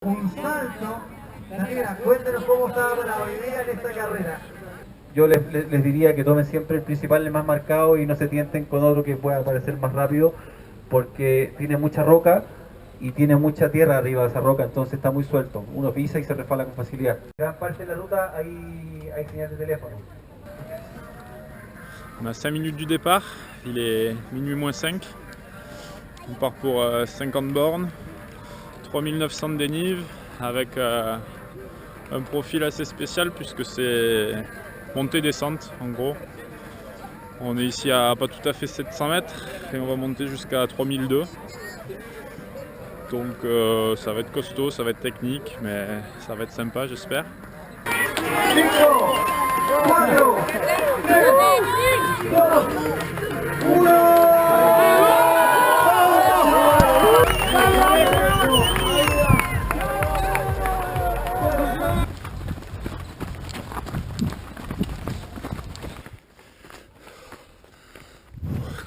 Un salto. Daniela, cuéntanos cómo estaba para hoy día en esta carrera. Yo les diría que tomen siempre el principal, el más marcado, y no se tienten con otro que pueda parecer más rápido, porque tiene mucha roca y tiene mucha tierra arriba de esa roca, entonces está muy suelto. Uno pisa y se resbala con facilidad. Gran parte de la ruta hay señal de teléfono. On a 5 minutes du départ, il est minuit moins 5. On part pour 50 bornes, 3900 de dénive avec un profil assez spécial puisque c'est montée-descente en gros. On est ici à pas tout à fait 700 mètres et on va monter jusqu'à 3002. Donc ça va être costaud, ça va être technique, mais ça va être sympa j'espère.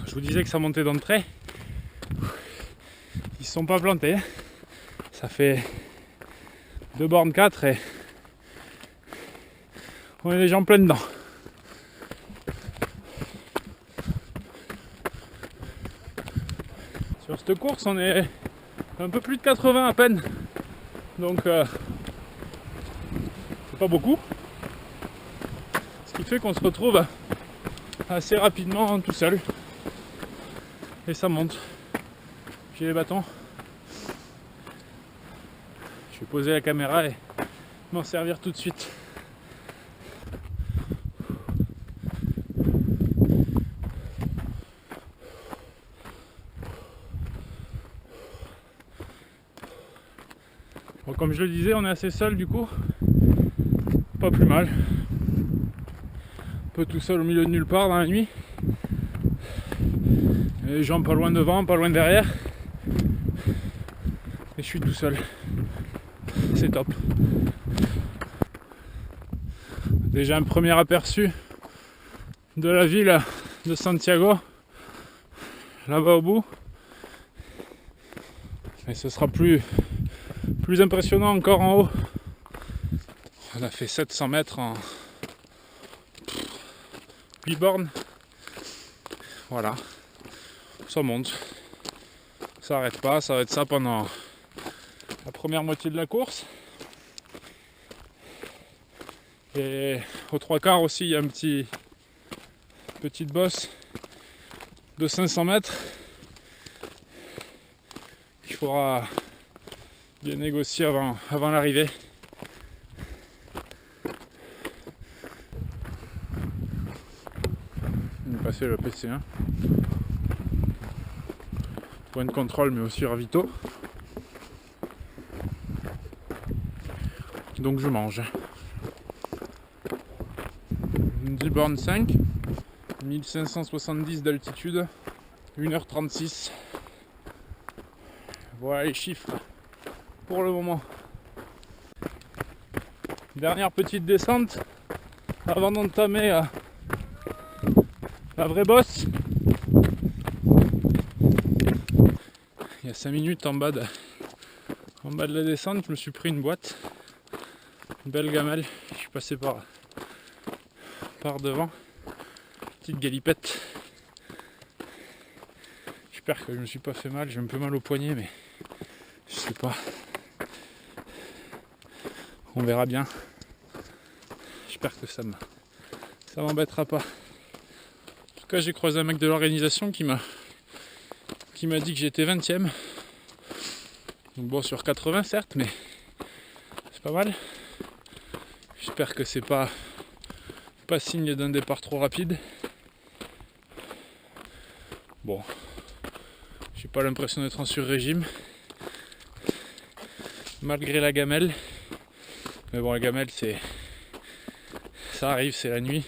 Je vous disais que ça montait d'entrée. Ils se sont pas plantés. Ça fait 2 bornes 4 et on est déjà en plein dedans. Sur cette course, on est un peu plus de 80 à peine. Donc c'est pas beaucoup. Ce qui fait qu'on se retrouve assez rapidement tout seul. Et ça monte. J'ai les bâtons. Je vais poser la caméra et m'en servir tout de suite. Bon, comme je le disais, on est assez seul du coup. Pas plus mal. Un peu tout seul au milieu de nulle part dans la nuit. Et les gens pas loin devant, pas loin derrière. Et je suis tout seul. C'est top. Déjà un premier aperçu de la ville de Santiago. Là-bas au bout. Mais ce sera plus impressionnant encore en haut. On a fait 700 mètres en 8 bornes. Voilà. Ça monte. Ça arrête pas, ça va être ça pendant la première moitié de la course. Et aux 3/4 aussi, il y a petite bosse de 500 mètres. Il faudra bien négocier avant l'arrivée. On va passer le PC1. Point de contrôle mais aussi ravito. Donc je mange. 10 bornes 5, 1570 d'altitude, 1h36. Voilà les chiffres pour le moment. Dernière petite descente avant d'entamer la vraie bosse. Il y a 5 minutes en bas de la descente, je me suis pris une boîte, une belle gamelle, je suis passé par devant, petite galipette. J'espère que je me suis pas fait mal, j'ai un peu mal au poignet mais je sais pas. On verra bien. J'espère que ça m'embêtera pas. En tout cas j'ai croisé un mec de l'organisation qui m'a dit que j'étais 20ème. Donc bon sur 80 certes mais c'est pas mal. J'espère que c'est pas signe d'un départ trop rapide. Bon, j'ai pas l'impression d'être en sur-régime malgré la gamelle. Mais bon, la gamelle ça arrive, c'est la nuit.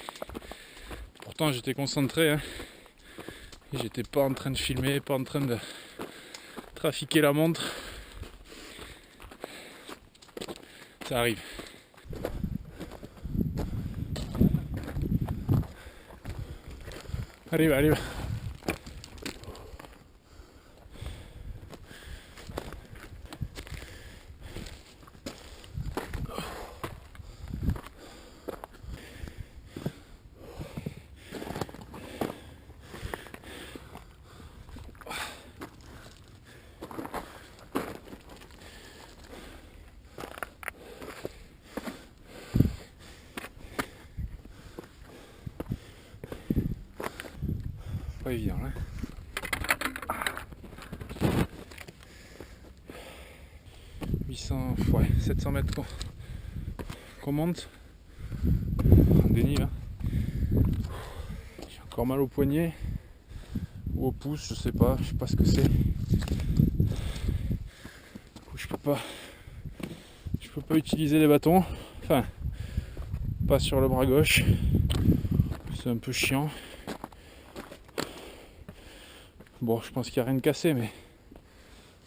Pourtant j'étais concentré hein. Et j'étais pas en train de filmer, pas en train de trafiquer la montre. Ça arrive. Arriva. évident là. 800, ouais, 700 mètres qu'on monte en dénive. Hein. J'ai encore mal au poignet ou au pouce, je sais pas ce que c'est. Je peux pas utiliser les bâtons, enfin pas sur le bras gauche, c'est un peu chiant. Bon, je pense qu'il n'y a rien de cassé, mais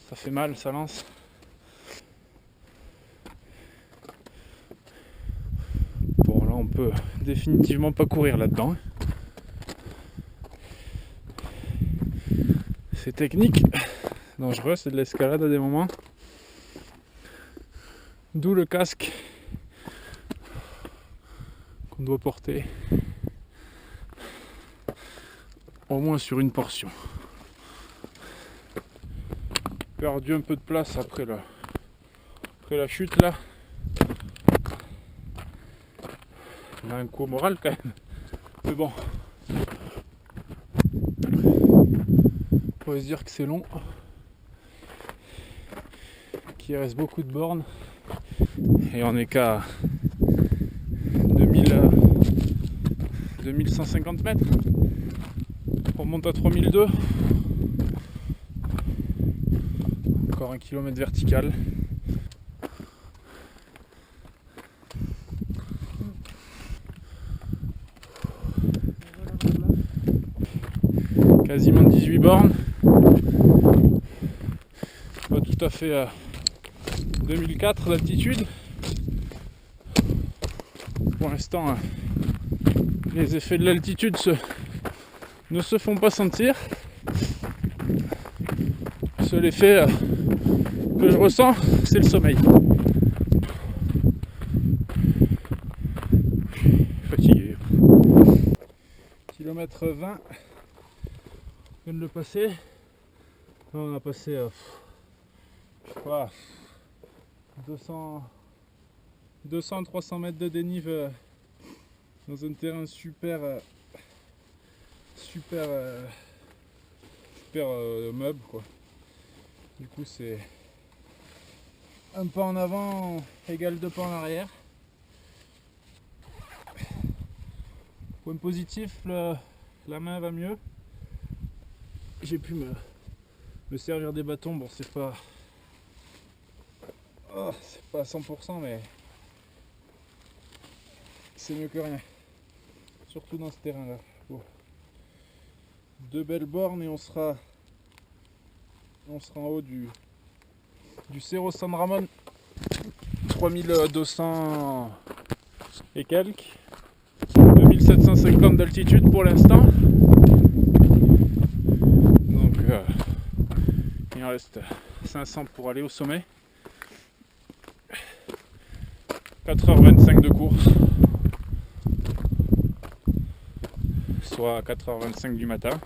ça fait mal, ça lance. Bon, là on peut définitivement pas courir là-dedans. C'est technique, dangereux, c'est de l'escalade à des moments. D'où le casque qu'on doit porter au moins sur une portion. Perdu un peu de place après la chute là. On a un coup au moral quand même. Mais bon. On pourrait se dire que c'est long. Qu'il reste beaucoup de bornes. Et on n'est qu'à 2150 mètres. On monte à 3002. Encore 1 km vertical. Quasiment 18 bornes. Pas tout à fait à 2004 d'altitude. Pour l'instant, les effets de l'altitude ne se font pas sentir. Le seul effet que je ressens, c'est le sommeil. Fatigué. Kilomètre 20. On vient de le passer. Là, on a passé je sais pas, 200-300 mètres de dénive dans un terrain super meuble quoi. Du coup c'est un pas en avant égale 2 pas en arrière. Point positif, la main va mieux. J'ai pu me servir des bâtons. Bon, c'est pas à 100%, mais c'est mieux que rien. Surtout dans ce terrain-là. Bon. 2 belles bornes et on sera en haut du Cerro San Ramon. 3200 et quelques. 2750 d'altitude pour l'instant. Donc il en reste 500 pour aller au sommet. 4h25 de course, soit 4h25 du matin.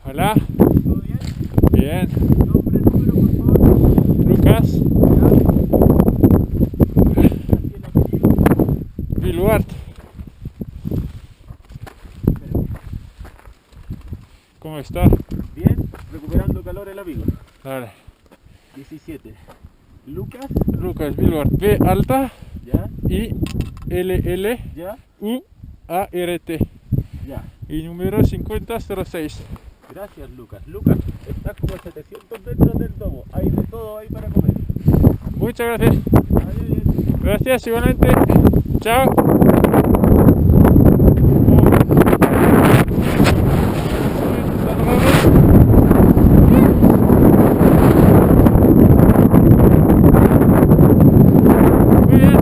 Hola. Bien. Lucas. Biluart. ¿Cómo está? Bien, recuperando calor el amigo. Vale. 17. Lucas, Lucas Biluart. B alta. ya, I L L ya, U A R T. ya. Y número 5006. Gracias, Lucas. Lucas, estás como a 700 metros del domo. Hay de todo ahí para comer. Muchas gracias. Vaya bien. Gracias igualmente. Chao. Muy bien.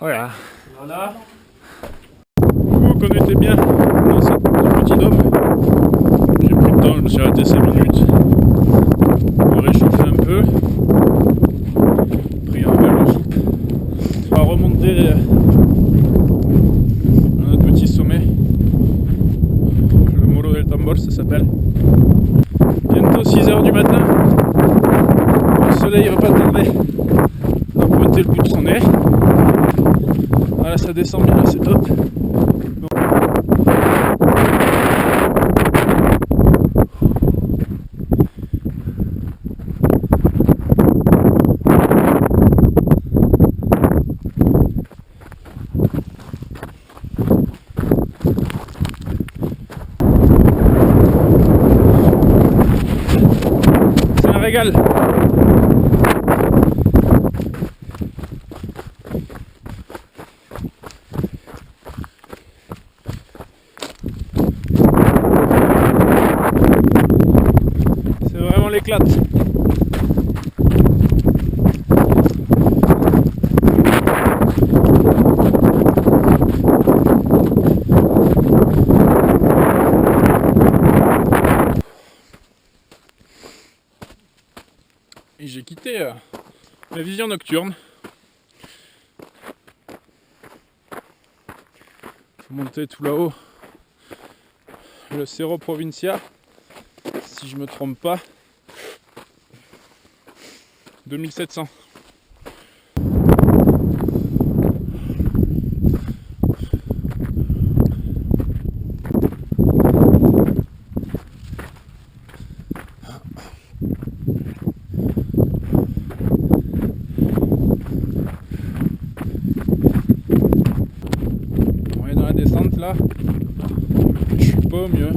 Voilà. Hola. Qu'on était bien dans ce petit dôme. J'ai pris le temps, je me suis arrêté 5 minutes pour réchauffer. belle. Bientôt 6h du matin. Le soleil va pas tarder à pointer le bout de son nez. Voilà, ça descend bien, c'est top. C'est un régal. C'est vraiment l'éclate. Et j'ai quitté la vision nocturne. Faut monter tout là-haut. Le Cerro Provincia, si je me trompe pas. 2700. On est dans la descente là. Je suis pas au mieux.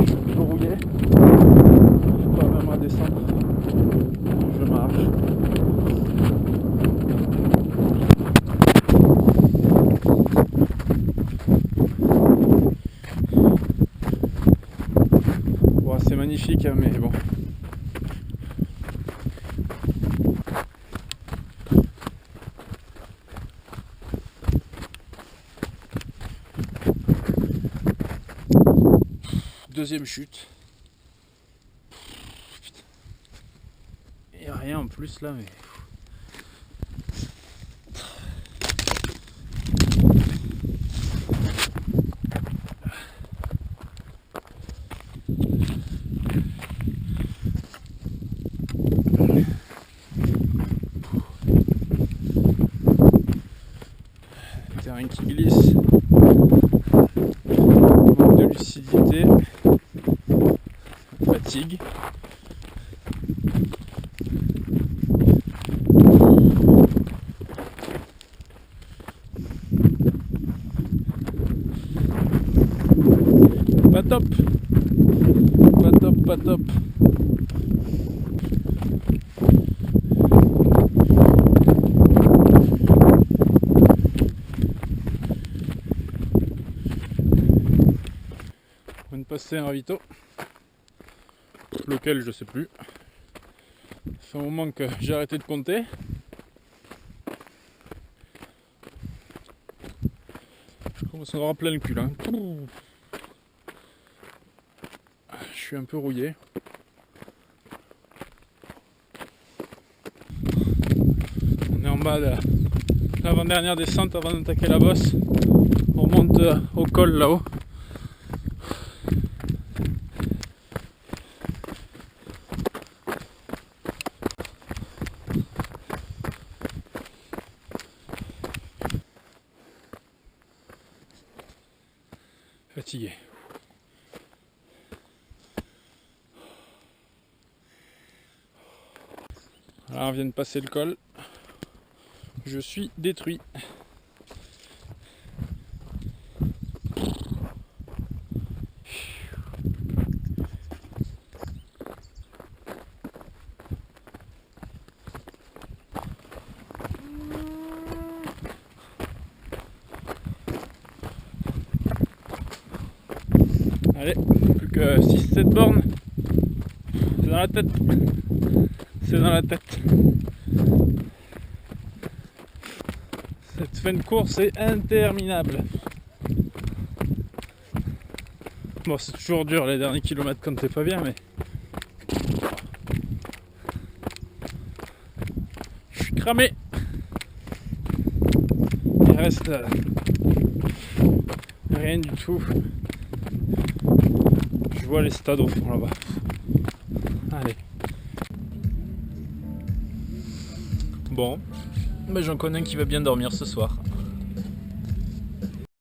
Je suis un peu rouillé. Pas vraiment à descendre. Je marche. Bon, c'est magnifique, hein, mais bon. Deuxième chute. Putain. Il n'y a rien en plus là, mais. Terrain qui glisse. Manque de lucidité. Fatigue. Pas top. Pas top, pas top. On vient de passer un ravito. Lequel je sais plus. Ça fait un moment que j'ai arrêté de compter. Je commence à en avoir plein le cul là. Je suis un peu rouillé. On est en bas de l'avant-dernière descente avant d'attaquer la bosse. On remonte au col là-haut. Fatigué. Alors on vient de passer le col. Je suis détruit. Allez, plus que 6-7 bornes. C'est dans la tête. C'est dans la tête. Cette fin de course est interminable. Bon, c'est toujours dur les derniers kilomètres quand t'es pas bien, mais je suis cramé. Il reste rien du tout. Je vois les stades au fond là-bas. Allez. Bon, ben j'en connais un qui va bien dormir ce soir.